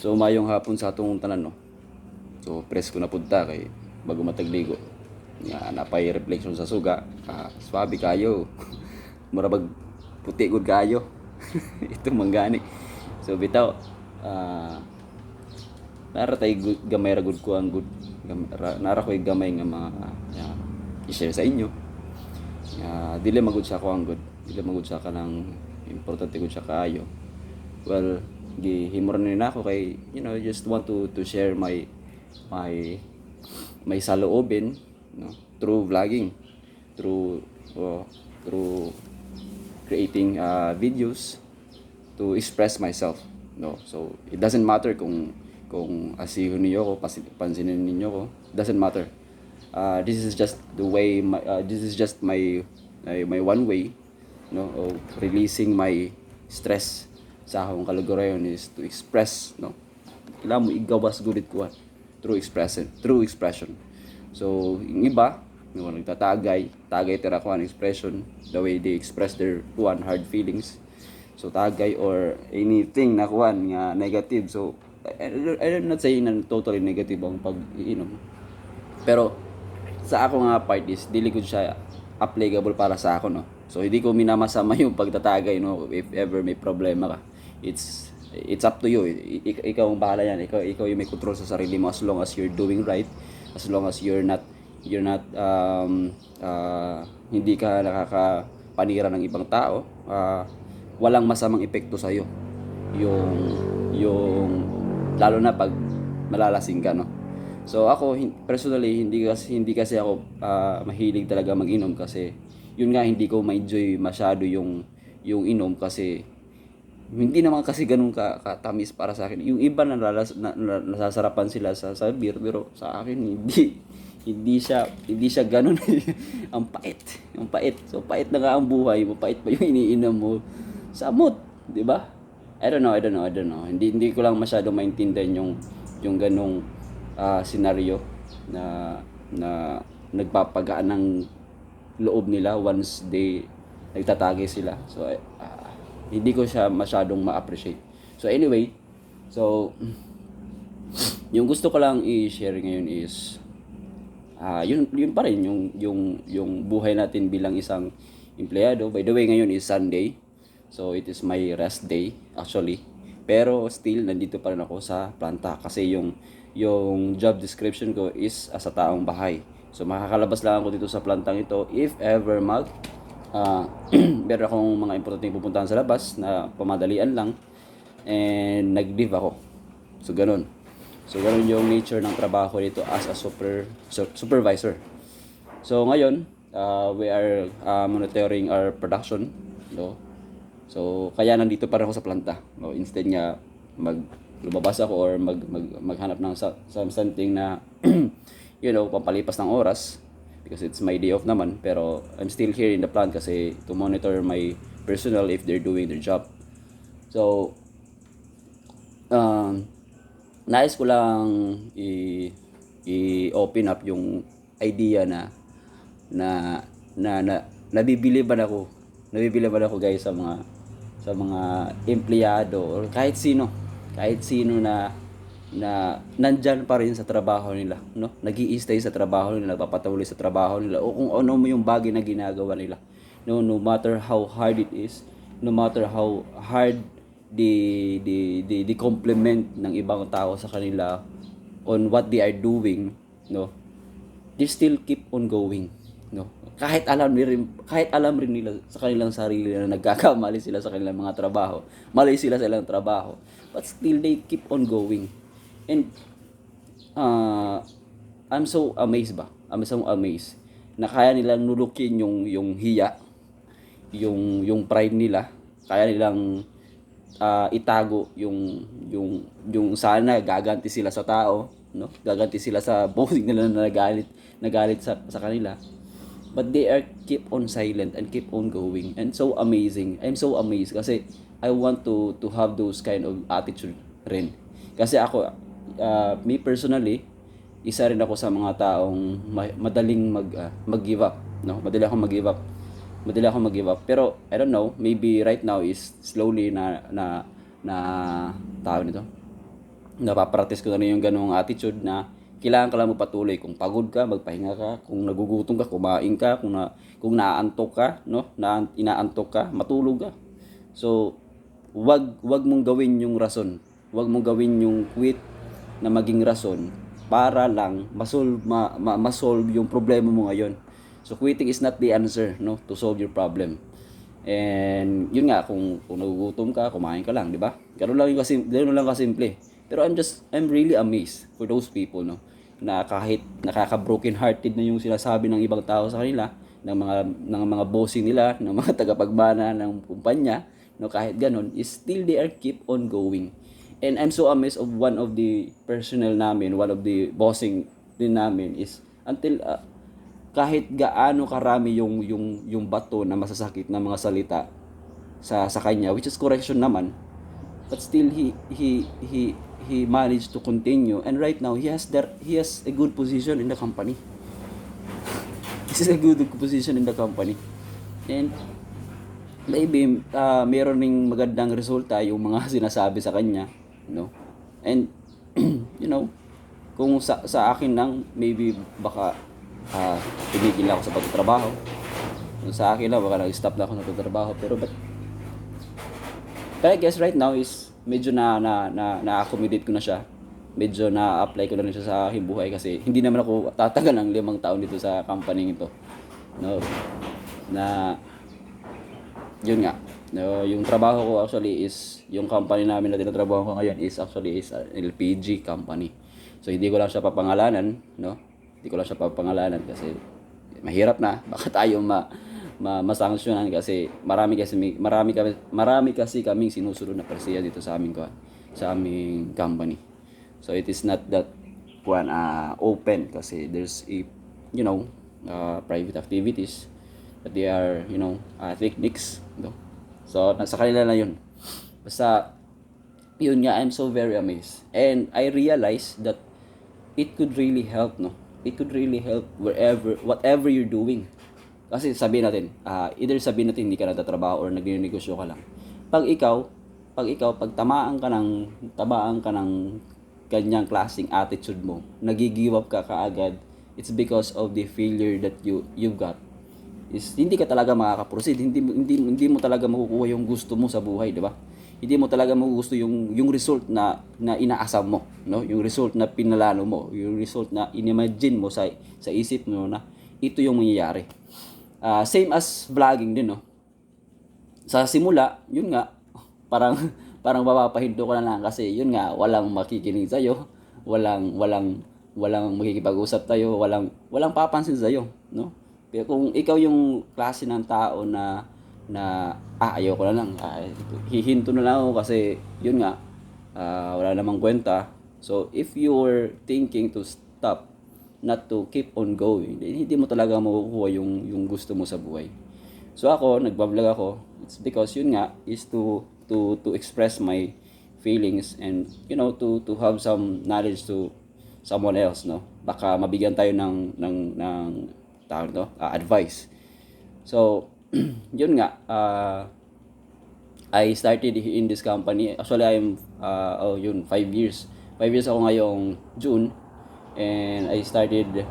So mayong hapon sa atong tanan no. So press ko na punta kay bago matagligo. Nga napay reflection sa suga. Swabe kayo. Mura bag puti gud kayo. Ito manggani. So bitaw nara tay gamay ra gud ko ang good. Nara ko'y gamay nga mga i-share sa inyo. Dili magud siya ko ang good. Dili magud siya kanang importante gud siya kaayo. Well, gihimor na ako kay just want to share my my saloobin through vlogging, through creating videos to express myself, so it doesn't matter kung asihon niyo ko, pansinin ninyo ko, doesn't matter. This is just the way this is just my one way of releasing my stress sa akong kalugorayon is to express, kailangan mo igawas gulit ko through expression. So yung iba nagtatagay tira ko ang expression, the way they express their hard feelings, so tagay or anything na kuan nga negative. So I'm not saying na totally negative ang pag-iinom, pero sa ako nga part is dili ko siya applicable para sa ako, so hindi ko minamasama yung pagtatagay, if ever may problema ka. It's up to you. Ikaw ang bahala yan. Ikaw yung may control sa sarili mo, as long as you're doing right, as long as you're not hindi ka nakakapanira ng ibang tao. Walang masamang epekto sa iyo yung lalo na pag malalasing ka, So ako personally hindi kasi ako mahilig talaga mag-inom, kasi yun nga, hindi ko ma-enjoy masyado yung inom, kasi hindi naman kasi ganun katamis para sa akin. Yung iba nasasarapan sila sa beer, pero sa akin hindi siya ganun. Ang pait. So pait na nga ang buhay, mapait pa yung iniinom mo. Samot, 'di ba? I don't know. Hindi ko lang masyado maintindihan yung ganung scenario na nagpapagaan ng loob nila once nagtatagay sila. So hindi ko siya masyadong ma-appreciate. So anyway, yung gusto ko lang i-share ngayon is yun pa rin yung buhay natin bilang isang empleyado. By the way, ngayon is Sunday. So it is my rest day actually. Pero still nandito pa rin ako sa planta, kasi yung job description ko is as a taong bahay. So makakalabas lang ako dito sa plantang ito if ever meron akong mga importanteng pupuntahan sa labas na pamadalian lang, and nag-leave ako. So ganun yung nature ng trabaho dito as a supervisor. So ngayon, we are monitoring our production, so kaya nandito pa rin ako sa planta, instead nga lumabas ako or maghanap ng something na pampalipas ng oras, because it's my day off naman. Pero I'm still here in the plant kasi to monitor my personnel if they're doing their job. So nais ko lang i-open up yung idea na nabibiliban ako guys sa mga empleyado or kahit sino na nandyan pa rin sa trabaho nila, nag-i-stay sa trabaho nila, nagpapatuloy sa trabaho nila, o kung ano mo yung bagay na ginagawa nila, no matter how hard it is, no matter how hard the compliment ng ibang tao sa kanila on what they are doing, they still keep on going, kahit alam rin nila sa kanilang sarili na nagkakamali sila sa kanilang mga trabaho, mali sila sa ilang trabaho, but still they keep on going. And I'm so amazed na kaya nilang nulukin yung hiya, yung pride nila, kaya nilang itago yung sana gaganti sila sa tao, gaganti sila sa bossing nila na nagalit sa kanila, but they are keep on silent and keep on going. And so amazing, I'm so amazed, kasi I want to have those kind of attitude rin, kasi ako me personally, isa rin ako sa mga taong madaling mag-give up, madali akong mag-give up, pero I don't know, maybe right now is slowly na tao nito, napapractice ko na rin yung ganong attitude na kailangan ka lang magpatuloy. Kung pagod ka, magpahinga ka. Kung nagugutom ka, kumain ka. Kung naaantok ka, no? Inaantok ka, matulog ka. So, wag mong gawin yung rason. Wag mong gawin yung quit na maging rason para lang masolve yung problema mo ngayon. So, quitting is not the answer, no, to solve your problem. And yun nga, kung nagugutom ka, kumain ka lang, di ba? Ganun lang kasimple. Pero I'm really amazed for those people, no, na kahit nakaka-broken hearted na yung sinasabi ng ibang tao sa kanila, ng mga bossing nila, ng mga tagapagmana ng kumpanya, no, kahit ganun, is still they are keep on going. And I'm so amazed of one of the personnel namin, one of the bossing din namin is until kahit gaano karami yung bato na masasakit na mga salita sa kanya, which is correction naman, but still he managed to continue, and right now he has a good position in the company. This is a good position in the company. And maybe meron ring magandang resulta yung mga sinasabi sa kanya, no? And you know, kung sa akin lang, maybe baka tumigil ako sa pagtatrabaho. Kung sa akin lang, baka nag-stop na ako sa pagtatrabaho. Pero I guess right now is medyo na-accommodate ko na siya. Medyo na-apply ko na rin siya sa aking buhay kasi hindi naman ako tatagal ng 5 taon dito sa company ito. No? Na yun nga. No, yung trabaho ko actually is yung company namin na tinatrabaho ko ngayon is actually is an LPG company. So hindi ko lang siya papangalanan, no? Hindi ko lang siya papangalanan kasi mahirap na baka tayo masanksyonan kasi marami kasi kaming sinusunod na persiya dito sa aming company. So it is not that open kasi there's private activities that they are techniques, no? So nasa kanila na yun. Basta yun nga, I'm so very amazed and I realized that it could really help, no? It could really help whatever you're doing. Kasi sabihin natin, either sabihin natin hindi ka nagtatrabaho or nagninegosyo ka lang. Pag tamaan ka ng ganyang klaseng attitude mo, nagigive up ka kaagad, it's because of the failure that you've got. Is hindi ka talaga makaka-proceed, hindi mo talaga makukuha yung gusto mo sa buhay, di ba? Hindi mo talaga magugusto yung result na inaasam mo, no? Yung result na pinalano mo, yung result na inimagine mo sa isip mo na ito yung mangyayari. Same as vlogging din, no? Sa simula, yun nga, parang mapapahinto ko na lang kasi yun nga, walang makikinig sa'yo, walang makikipag-usap tayo, walang papansin sa'yo, no? Pero kung ikaw yung klase ng tao na ayoko na lang, hihinto na lang ako kasi yun nga, wala namang kwenta. So if you're thinking to stop, not to keep on going, hindi mo talaga makukuha yung gusto mo sa buhay. So ako, nagbablog ako, it's because yun nga is to express my feelings and to have some knowledge to someone else, no? Baka mabigyan tayo ng advice. So yun nga, I started in this company. Actually, I'm 5 years. 5 years ako ngayong June, and I started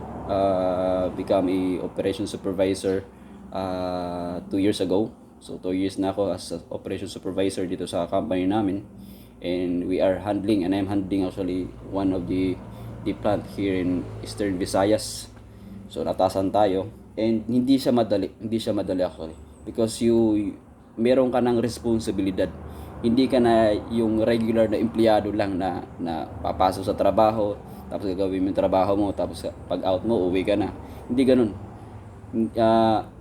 become a operations supervisor 2 years ago. So 2 years na ako as operations supervisor dito sa company namin, and I'm handling actually one of the plant here in Eastern Visayas. So natasan tayo, and hindi siya madali actually, because meron ka ng responsibilidad. Hindi ka na yung regular na empleyado lang na papasok sa trabaho, tapos gagawin mo yung trabaho mo, tapos pag out mo, uwi ka na. Hindi ganun.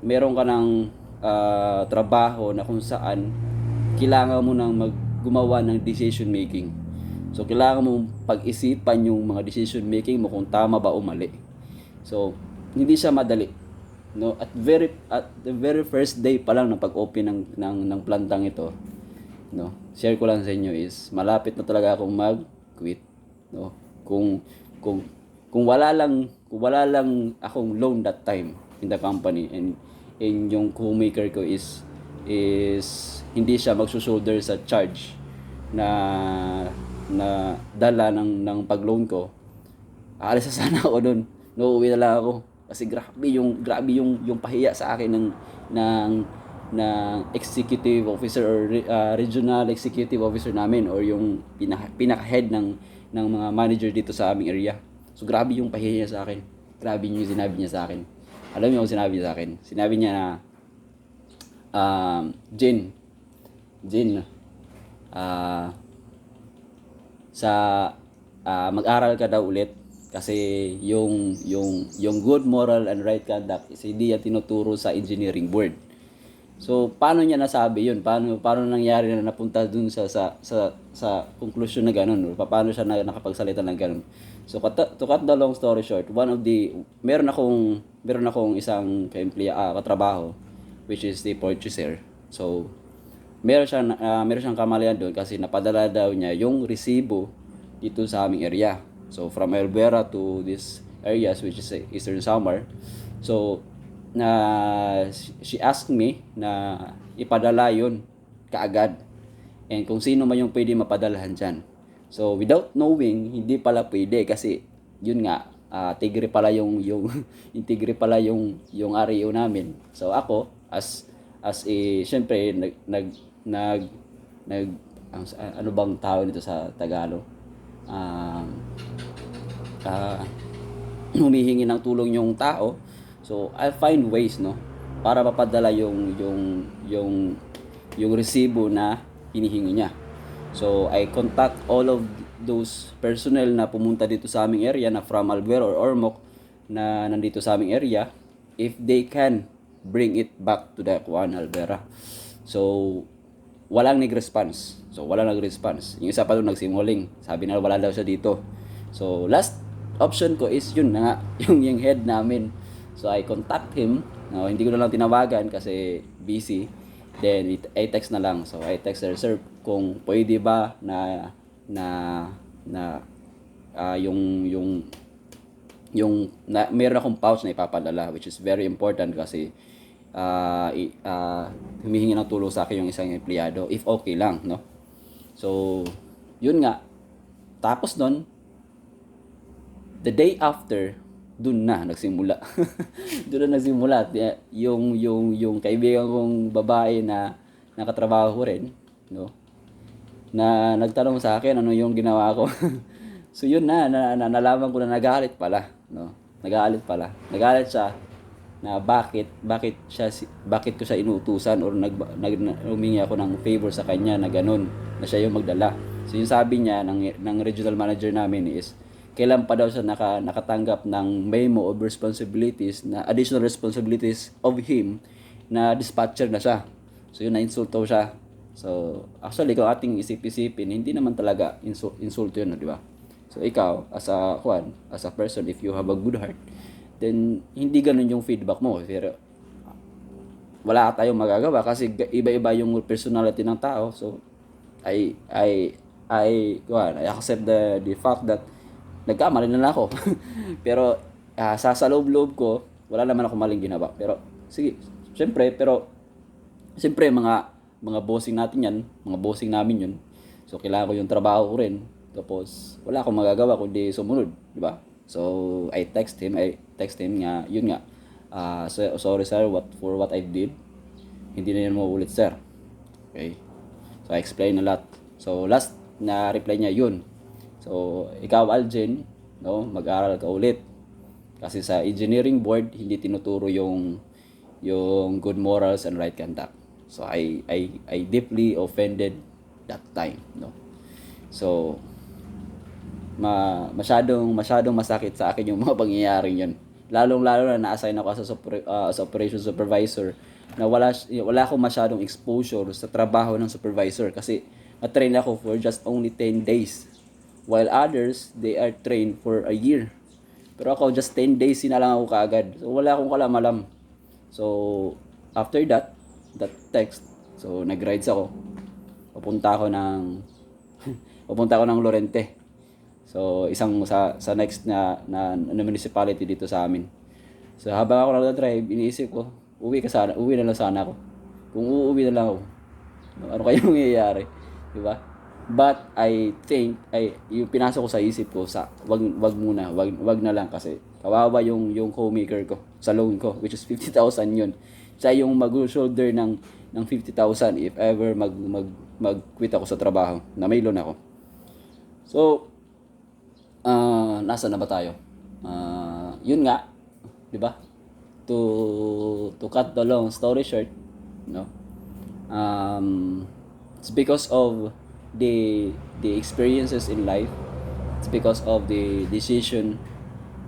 Meron ka ng trabaho na kung saan kailangan mo nang gumawa ng decision making. So kailangan mo pag-isipan yung mga decision making mo kung tama ba o mali. So hindi siya madali, no? At the very first day pa lang ng pag-open ng plantang ito, no, share ko lang sa inyo is malapit na talaga akong mag-quit, no? Kung wala lang akong loan that time in the company, and yung co-maker ko is hindi siya magsusolder sa charge na na dala ng pag-loan ko, aalis na sana ako doon. Uuwi na lang ako. Kasi grabe yung pahiya sa akin ng executive officer or regional executive officer namin or yung pinaka-head ng mga manager dito sa aming area. So grabe yung pahiya niya sa akin. Grabe yung sinabi niya sa akin. Alam niyo kung sinabi niya sa akin? Sinabi niya na Jin, ah sa mag-aral ka daw ulit kasi yung good moral and right conduct is hindi yan tinuturo sa engineering board. So paano niya nasabi yun? Paano nangyari na napunta dun sa conclusion na ganun? Paano siya nakapagsalita ng ganun? So to cut the long story short, meron akong isang katrabaho which is the purchaser. So meron siyang kamalian doon kasi napadala daw niya yung resibo dito sa aming area. So from Albuera to these areas which is Eastern Samar. So she asked me na ipadala yun kaagad. And kung sino man yung pwede mapadalahan dyan. So without knowing, hindi pala pwede kasi yun nga, tigre pala yung tigre pala yung REO namin. So ako as syempre ano bang tawag nito sa Tagalog? Humihingi ng tulong yung tao. So I'll find ways, no, para mapadala yung resibo na hinihingi niya. So I contact all of those personnel na pumunta dito sa aming area na from Albuera or Ormoc na nandito sa aming area if they can bring it back to the Albuera. So walang nag-response. Yung isa pa doon nagsinungaling. Sabi na wala daw siya dito. So last option ko is yun na nga, yung head namin. So I contact him. No, hindi ko na lang tinawagan kasi busy. Then I text na lang. So I text her, sir, kung pwede ba na meron akong pouch na ipapadala, which is very important kasi humihingi ng tulong sa akin yung isang empleyado, if okay lang, no? So yun nga, tapos nun the day after, dun na nagsimula yung kaibigan kong babae na nakatrabaho ko rin, no, na nagtanong sa akin ano yung ginawa ko. So yun nalaman ko na nagalit siya na bakit ko siya inutusan or humingi ako ng favor sa kanya na ganun, na siya yung magdala. So yung sabi niya ng regional manager namin is kailan pa daw siya nakatanggap ng memo of responsibilities, na additional responsibilities of him, na dispatcher na siya. So yun, na-insulto siya. So actually kung ating isip-isipin, hindi naman talaga insulto yun, di ba? So ikaw as a person, if you have a good heart, then hindi ganun yung feedback mo. Pero wala tayong magagawa kasi iba-iba yung personality ng tao. So I accept the fact that nagkamali na lang ako. Pero sa loob-loob ko, wala naman ako maling ginawa. Pero sige, siyempre mga bossing natin yan, mga bossing namin yun. So kailangan ko yung trabaho ko rin. Tapos wala akong magagawa kundi sumunod, di ba? So I text him nga, yun nga. Sorry sir for what I did. Hindi na yan mauulit, sir. Okay. So I explained a lot. So last na reply niya yun. So, ikaw Aljen, no, mag-aral ka ulit. Kasi sa engineering board, hindi tinuturo yung good morals and right conduct. So, I deeply offended that time, no. So, masyadong masakit sa akin yung mga pangyayaring yun. Lalong-lalo na na-assign ako as operations supervisor na wala akong masyadong exposure sa trabaho ng supervisor kasi na-train ako for just only 10 days. While others, they are trained for a year. Pero ako, just 10 days na lang ako kaagad. So, wala akong kalam-alam. So, after that text, so, nag-rides ako. Papunta ako ng Lorente. So, isang sa next na municipality dito sa amin. So, habang ako nag-drive, iniisip ko, uwi na lang sana ako. Kung uuwi na lang ako, ano kaya mangyayari? Diba? But I think yung pinasok ko sa isip ko sa wag muna, wag na lang kasi kawawa yung co-maker ko sa loan ko, which is 50,000 yun. Siya yung mag-shoulder ng 50,000 if ever mag-quit ako sa trabaho na may loan ako. So, nasa na ba tayo? Yun nga, 'di ba? To cut the long story short, no? It's because of the experiences in life. It's because of the decision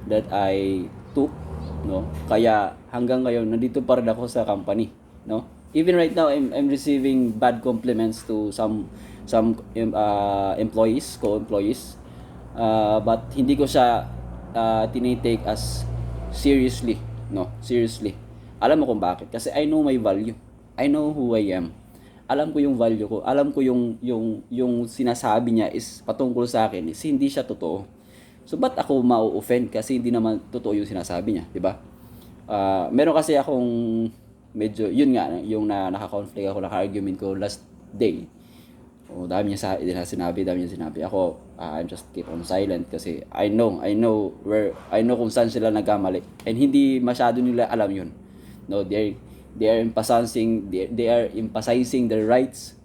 that I took, no? Kaya hanggang ngayon nandito pa rin ako sa company, no? Even right now I'm receiving bad compliments to some employees, co-employees. But hindi ko siya tinitake as seriously, no? Seriously. Alam mo kung bakit? Kasi I know my value. I know who I am. Alam ko yung value ko. Alam ko yung sinasabi niya is patungkol sa akin is hindi siya totoo. So ba't ako ma-offend kasi hindi naman totoo yung sinasabi niya, 'di ba? Meron kasi akong medyo yun nga yung naka-conflict ako, naka-argument ko last day. Dami niya sinabi. Ako, I'm just keep on silent kasi I know kung saan sila nagkamali. And hindi masyado nila alam yun. No, they are emphasizing their rights,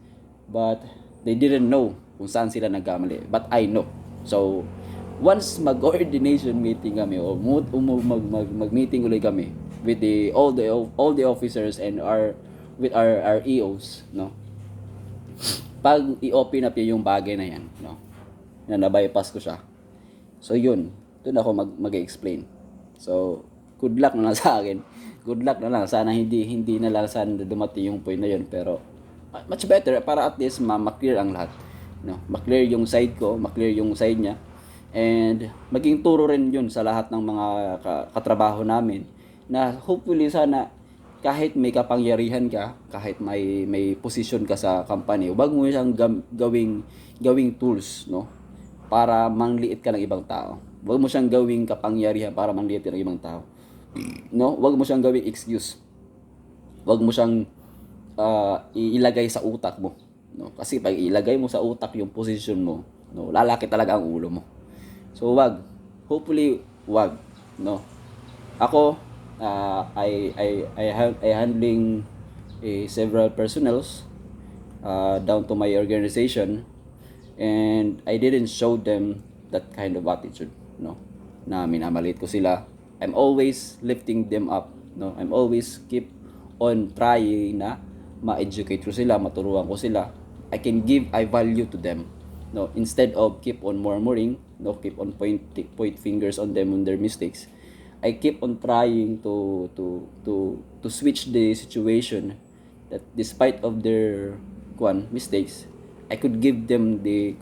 but they didn't know kung saan sila nagkamali. But I know. So, once mag-coordination meeting kami o mag-meeting ulit kami with all the officers and our EOs, no? Pag i-open up yung bagay na yan, no? Na na-bypass ko siya. So yun, doon ako mag-explain. So, good luck na lang sa akin. Good luck na lang. Sana hindi na lang sana dumating yung point na yun. Pero, much better para at least ma-clear ang lahat. No? Ma-clear yung side ko, ma-clear yung side niya. And, maging turo rin yun sa lahat ng mga katrabaho namin. Na hopefully sana, kahit may kapangyarihan ka, kahit may position ka sa company, wag mo siyang gawing tools, no? Para mangliit ka ng ibang tao. Wag mo siyang gawing kapangyarihan para mangliit ka ng ibang tao. No? Wag mo siyang gawing excuse. Wag mo siyang ilagay sa utak mo, no? Kasi pag ilagay mo sa utak yung position mo, no, lalaki talaga ang ulo mo. So wag. Hopefully wag, no? Ako I handling several personnels down to my organization, and I didn't show them that kind of attitude, no, na minamalit ko sila. I'm always lifting them up, no. I'm always keep on trying na ma-educate ko sila, maturuan ko sila. I can give value to them, no, instead of keep on murmuring, no, keep on point fingers on them on their mistakes. I keep on trying to switch the situation that despite of their mistakes, I could give them the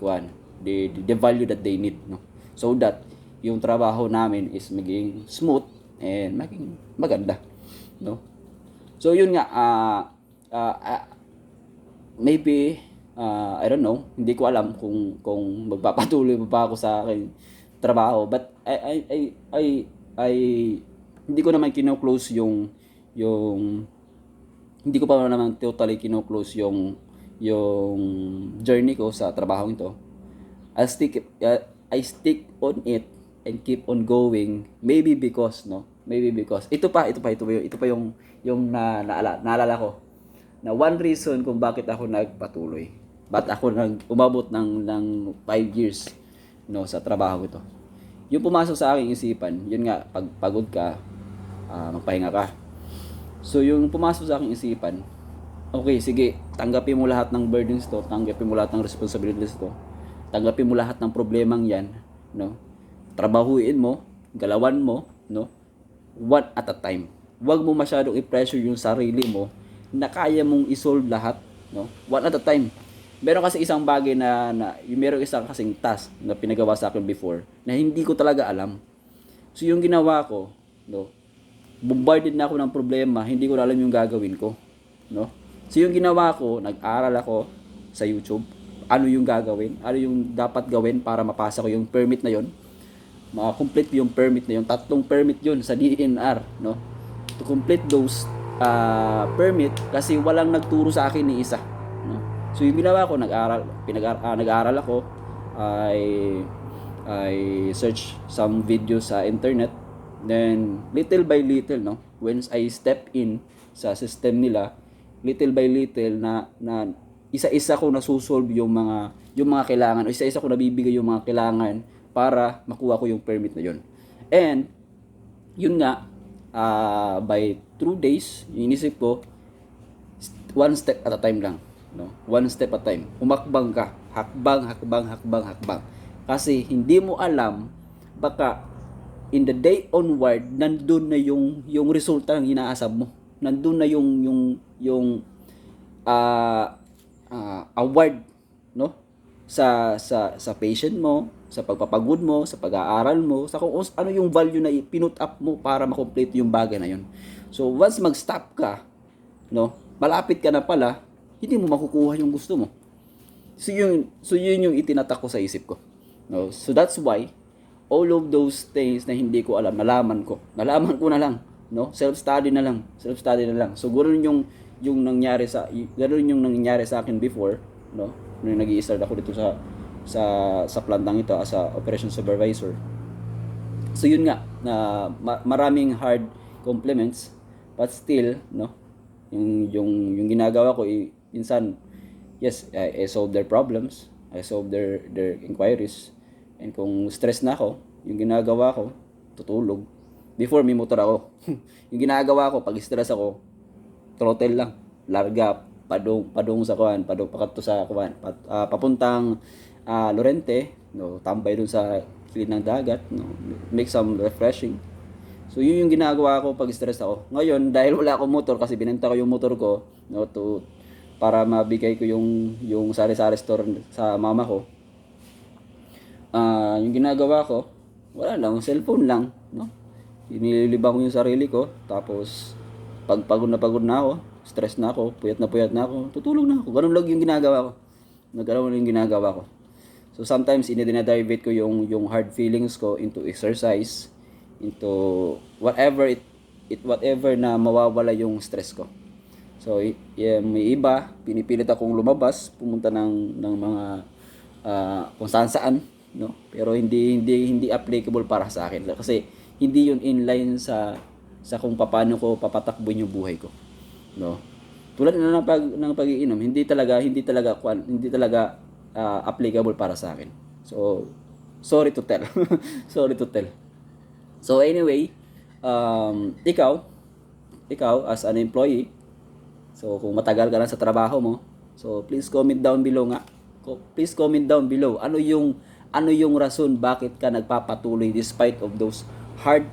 value that they need, no, so that yung trabaho namin is maging smooth and maging maganda, no. So yun nga, maybe I don't know, hindi ko alam kung magpapatuloy pa ako sa aking trabaho, but hindi ko naman kino-close yung hindi ko pa naman totally kino-close yung journey ko sa trabaho ito. I stick on it and keep on going, maybe because ito pa yung naalala ko na one reason kung bakit ako nagpatuloy, ako umabot ng 5 years, no, sa trabaho ito. Yung pumasok sa aking isipan, yun nga, pag pagod ka, magpahinga ka. So yung pumasok sa aking isipan, okay, sige, tanggapin mo lahat ng burdens to, tanggapin mo lahat ng responsibilities to, tanggapin mo lahat ng problemang yan, no? Trabahuin mo, galawan mo, no? One at a time. Huwag mo masyadong i-pressure yung sarili mo na kaya mong i-solve lahat, no? One at a time. Meron kasi isang bagay meron isang kasing task na pinagawa sa akin before na hindi ko talaga alam. So yung ginawa ko, no? Bombarded na ako ng problema, hindi ko alam yung gagawin ko, no? So yung ginawa ko, nag-aral ako sa YouTube, ano yung gagawin, ano yung dapat gawin para mapasa ko yung permit na yon. Ma-complete yung permit na yon, 3 permit yun sa DNR, no? To complete those permit kasi walang nagturo sa akin ni isa, no? So yung ginawa ko, nag-aral ako. I I search some videos sa internet. Then little by little, no, once I step in sa system nila, little by little na isa-isa ko nasusolve yung mga kailangan, o isa-isa ko nabibigay yung mga kailangan para makuha ko yung permit na yun. And yun nga, by 2 days, inisip ko, one step at a time lang, no? One step at a time. Umakbang ka, hakbang. Kasi hindi mo alam, baka in the day onward, nandun na yung resulta ng inaasam mo. Nandun na uh, award, no? Sa patient mo, sa pagpapagod mo, sa pag-aaral mo, sa kung ano yung value na pinut up mo para ma-complete yung bagay na yun. So once mag-stop ka, no, malapit ka na pala, hindi mo makukuha yung gusto mo. So yun yung itinatak ko sa isip ko. No? So that's why all of those things na hindi ko alam, nalaman ko na lang, no? Self-study na lang. So ganoon yung nangyari sa akin before, no? Nung nag-i-start ako dito sa plantang ito as a operation supervisor. So yun nga, na maraming hard compliments, but still, no, yung ginagawa ko, minsan, yes, I solve their problems, I solve their inquiries, and kung stress na ako, yung ginagawa ko, tutulog. Before, may motor ako. Yung ginagawa ko, pag stress ako, throttle lang, larga, padung sa kuan, pakato sa kuan, papuntang Lorente, no, tambay dun sa kilid ng dagat, no, make some refreshing. So yun yung ginagawa ko pag stress ako. Ngayon, dahil wala akong motor, kasi binenta ko yung motor ko, no, para mabigay ko yung sari-sari store sa mama ko. Yung ginagawa ko, wala lang, cellphone lang, no? Inililibang ko yung sarili ko, tapos pag pagod na ako, stress na ako, puyat na ako, tutulog na ako. Ganun lang yung ginagawa ko. Ganun lang yung ginagawa ko. So sometimes dinadivert ko yung hard feelings ko into exercise, into whatever na mawawala yung stress ko. So may iba, pinipilit akong lumabas, pumunta ng mga kung saan, no? Pero hindi applicable para sa akin kasi hindi yun inline sa kung paano ko papatakbuhin yung buhay ko, no? Tulad na ng pag-iinom, hindi talaga applicable para sa akin. So sorry to tell. So anyway, ikaw as an employee, so kung matagal ka na sa trabaho mo, so please comment down below nga. Please comment down below. Ano yung rason bakit ka nagpapatuloy despite of those hard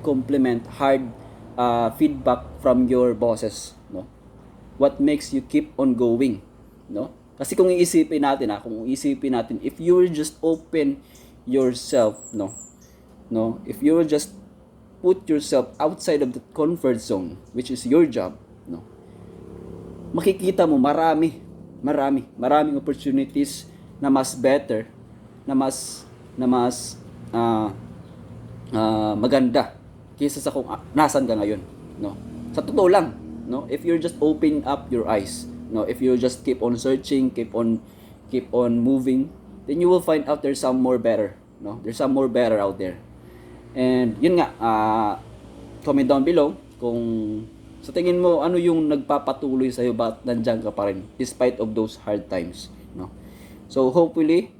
feedback from your bosses, no? What makes you keep on going, no? Kasi kung iisipin natin, if you will just open yourself, no, if you will just put yourself outside of the comfort zone, which is your job, no, makikita mo maraming opportunities na mas better, na mas maganda kaysa sa kung nasan ka ngayon, no? Sa totoo lang, no, if you just open up your eyes, no, if you just keep on searching, keep on moving, then you will find out there's some more better, no? There's some more better out there. And yun nga, comment down below kung sa tingin mo ano yung nagpapatuloy sa iyo, bakit nandiyan ka pa rin despite of those hard times, no? So hopefully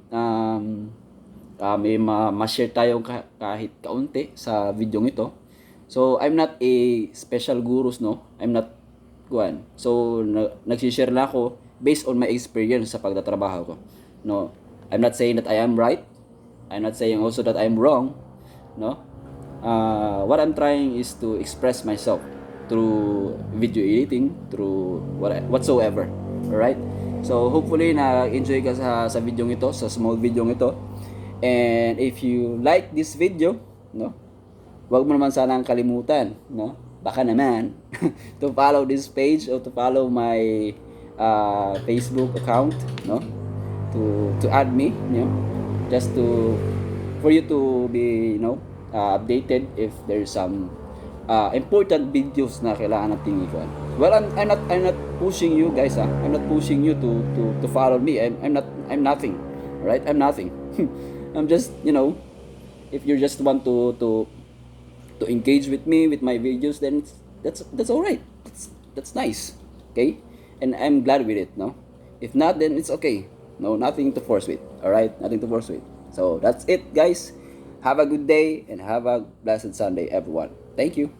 may ma-share tayo kahit kaunti sa video ito. So I'm not a special gurus, no? I'm not kuan. So nagsi-share lang ako based on my experience sa pagtatrabaho ko. No, I'm not saying that I am right. I'm not saying also that I'm wrong, no? What I'm trying is to express myself through video editing, through whatsoever. All right? So hopefully na-enjoy ka sa video ito, sa small video ito. And if you like this video, no, wag mo naman sanang kalimutan, no, baka naman to follow this page or to follow my Facebook account, no, to add me, you know, just for you to be, updated if there's some important videos na kailangan nating ikuan. Well, I'm not pushing you guys, ah. I'm not pushing you to follow me. I'm nothing. Right? I'm nothing. I'm just, if you just want to engage with me with my videos, then that's all right. That's nice. Okay? And I'm glad with it, no? If not, then it's okay. No, nothing to force with. All right? Nothing to force with. So, that's it, guys. Have a good day and have a blessed Sunday, everyone. Thank you.